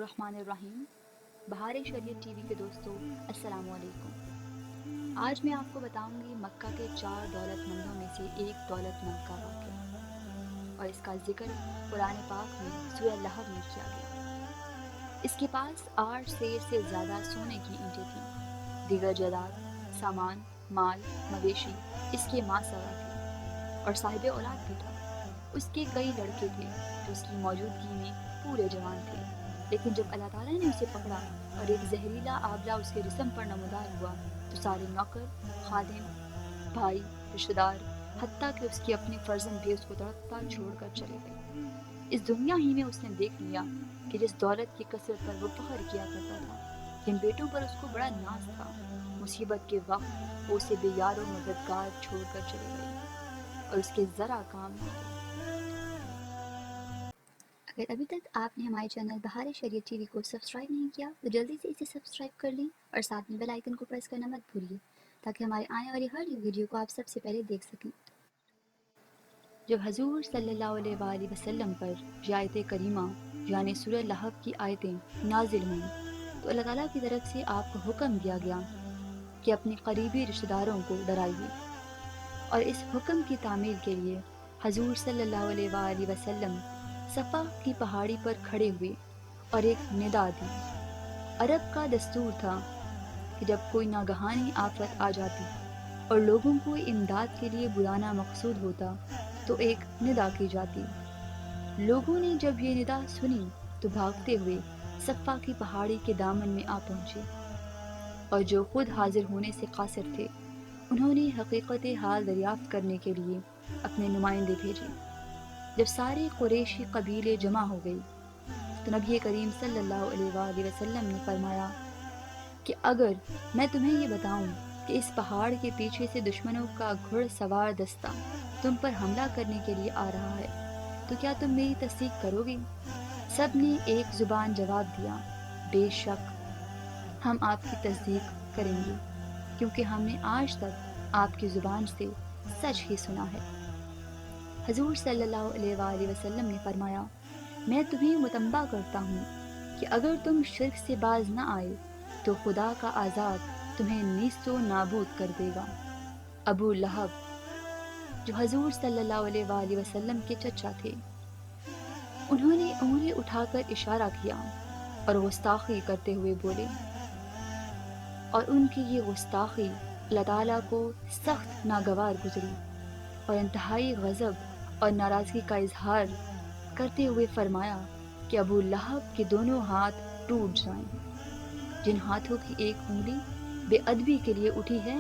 الرحمن الرحیم۔ بہار شریعت ٹی وی کے دوستوں، السلام علیکم۔ آج میں آپ کو بتاؤں گی مکہ کے 4 دولت مندوں میں سے ایک دولت مند کا واقعہ، اور اس کا ذکر قرآن پاک میں سورہ لہب میں کیا گیا۔ اس کے پاس 8 سیر سے زیادہ سونے کی اینٹیں تھیں، دیگر جائیداد، سامان، مال، مویشی اس کے ماں سوا تھے، اور صاحب اولاد بھی تھا۔ اس کے کئی لڑکے تھے جو اس کی موجودگی میں پورے جوان تھے، لیکن جب اللہ تعالیٰ نے اسے پکڑا اور ایک زہریلا آبلہ اس کے جسم پر نمودار ہوا تو سارے نوکر، خادم، بھائی، رشتہ دار، حتیٰ کہ اس کی اپنی فرزند بھی اس کو تڑپتا چھوڑ کر چلے گئے۔ اس دنیا ہی میں اس نے دیکھ لیا کہ جس دولت کی کثرت پر وہ فخر کیا کرتا تھا، جن بیٹوں پر اس کو بڑا ناز تھا، مصیبت کے وقت وہ اسے بے یار و مددگار چھوڑ کر چلے گئے اور اس کے ذرا کام نہ آئے۔ اگر ابھی تک آپ نے ہمارے چینل بہار شریعت ٹی وی کو سبسکرائب نہیں کیا تو جلدی سے اسے سبسکرائب کر لیں اور ساتھ میں بیل آئیکن کو پریس کرنا مت بھولیے تاکہ ہمارے آنے والی ہر ویڈیو کو آپ سب سے پہلے دیکھ سکیں۔ جب حضور صلی اللہ علیہ وآلہ وسلم پر یہ آیت کریمہ یعنی سورہ لہب کی آیتیں نازل ہوئیں تو اللہ تعالیٰ کی طرف سے آپ کو حکم دیا گیا کہ اپنے قریبی رشتہ داروں کو ڈرائیے، اور اس حکم کی تعمیل کے لیے حضور صلی اللہ علیہ وآلہ وسلم صفا کی پہاڑی پر کھڑے ہوئے اور ایک ندا دی۔ عرب کا دستور تھا کہ جب کوئی ناگہانی آفت آ جاتی اور لوگوں کو امداد کے لیے بلانا مقصود ہوتا تو ایک ندا کی جاتی۔ لوگوں نے جب یہ ندا سنی تو بھاگتے ہوئے صفا کی پہاڑی کے دامن میں آ پہنچے، اور جو خود حاضر ہونے سے قاصر تھے انہوں نے حقیقت حال دریافت کرنے کے لیے اپنے نمائندے بھیجے۔ جب سارے قریشی قبیلے جمع ہو گئی تو نبی کریم صلی اللہ علیہ وآلہ وسلم نے فرمایا کہ اگر میں تمہیں یہ بتاؤں کہ اس پہاڑ کے پیچھے سے دشمنوں کا گھڑ سوار دستہ تم پر حملہ کرنے کے لیے آ رہا ہے تو کیا تم میری تصدیق کرو گے؟ سب نے ایک زبان جواب دیا، بے شک ہم آپ کی تصدیق کریں گے، کیونکہ ہم نے آج تک آپ کی زبان سے سچ ہی سنا ہے۔ حضور صلی اللہ علیہ وآلہ وسلم نے فرمایا، میں تمہیں متنبہ کرتا ہوں کہ اگر تم شرک سے باز نہ آئے تو خدا کا عذاب تمہیں نیست و نابود کر دے گا۔ ابو لہب جو حضور صلی اللہ علیہ وآلہ وسلم کے چچا تھے، انہوں نے انگلی اٹھا کر اشارہ کیا اور گستاخی کرتے ہوئے بولے، اور ان کی یہ گستاخی اللہ تعالیٰ کو سخت ناگوار گزری، اور انتہائی غضب اور ناراضگی کا اظہار کرتے ہوئے فرمایا کہ ابو لہب کے دونوں ہاتھ ٹوٹ جائیں۔ جن ہاتھوں کی ایک انگلی بے ادبی کے لیے اٹھی ہے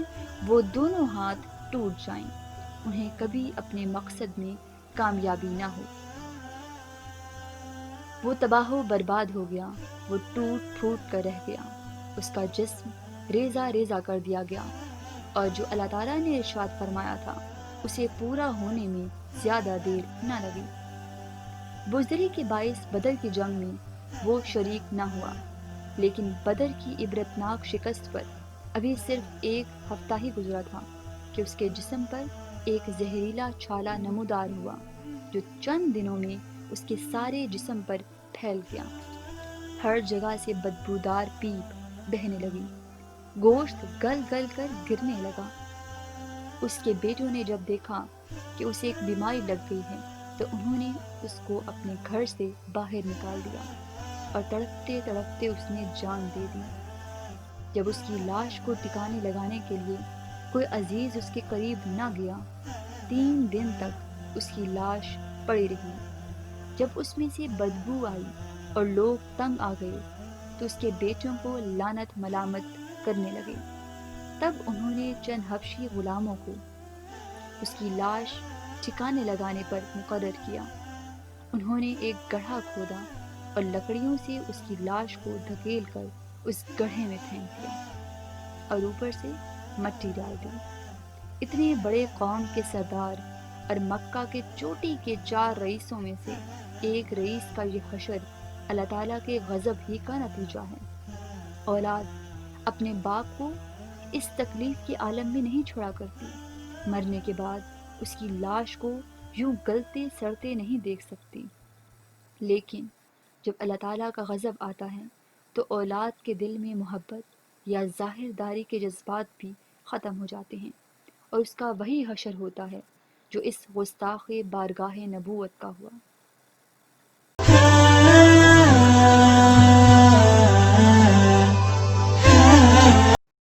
وہ دونوں ہاتھ ٹوٹ جائیں، انہیں کبھی اپنے مقصد میں کامیابی نہ ہو۔ وہ تباہ و برباد ہو گیا، وہ ٹوٹ پھوٹ کر رہ گیا، اس کا جسم ریزہ ریزہ کر دیا گیا، اور جو اللہ تعالیٰ نے ارشاد فرمایا تھا اسے پورا ہونے میں زیادہ دیر نہ لگی۔ بزدلی کے باعث بدر کی جنگ میں وہ شریک نہ ہوا، لیکن بدر کی عبرتناک شکست پر ابھی صرف ایک ہفتہ ہی گزرا تھا کہ اس کے جسم پر ایک زہریلا چھالا نمودار ہوا جو چند دنوں میں اس کے سارے جسم پر پھیل گیا۔ ہر جگہ سے بدبودار پیپ بہنے لگی، گوشت گل گل کر گرنے لگا۔ اس کے بیٹوں نے جب دیکھا کہ اسے ایک بیماری لگ گئی ہے تو انہوں نے اس کو اپنے گھر سے باہر نکال دیا، اور تڑپتے تڑپتے اس نے جان دے دی۔ جب اس کی لاش کو ٹکانے لگانے کے لیے کوئی عزیز اس کے قریب نہ گیا، 3 دن تک اس کی لاش پڑی رہی۔ جب اس میں سے بدبو آئی اور لوگ تنگ آ گئے تو اس کے بیٹوں کو لعنت ملامت کرنے لگے۔ تب انہوں نے چند حبشی غلاموں کو اس کی لاش ٹھکانے لگانے پر مقرر کیا۔ انہوں نے ایک گڑھا کھودا اور لکڑیوں سے اس کی لاش کو دھکیل کر اس گڑھے میں پھینک دیا اور اوپر سے مٹی ڈال دی۔ اتنے بڑے قوم کے سردار اور مکہ کے چوٹی کے 4 رئیسوں میں سے ایک رئیس کا یہ حشر اللہ تعالیٰ کے غضب ہی کا نتیجہ ہے۔ اولاد اپنے باپ کو اس تکلیف کے عالم میں نہیں چھوڑا کرتی، مرنے کے بعد اس کی لاش کو یوں گلتے سڑتے نہیں دیکھ سکتی، لیکن جب اللہ تعالیٰ کا غضب آتا ہے تو اولاد کے دل میں محبت یا ظاہر داری کے جذبات بھی ختم ہو جاتے ہیں، اور اس کا وہی حشر ہوتا ہے جو اس گستاخ بارگاہ نبوت کا ہوا۔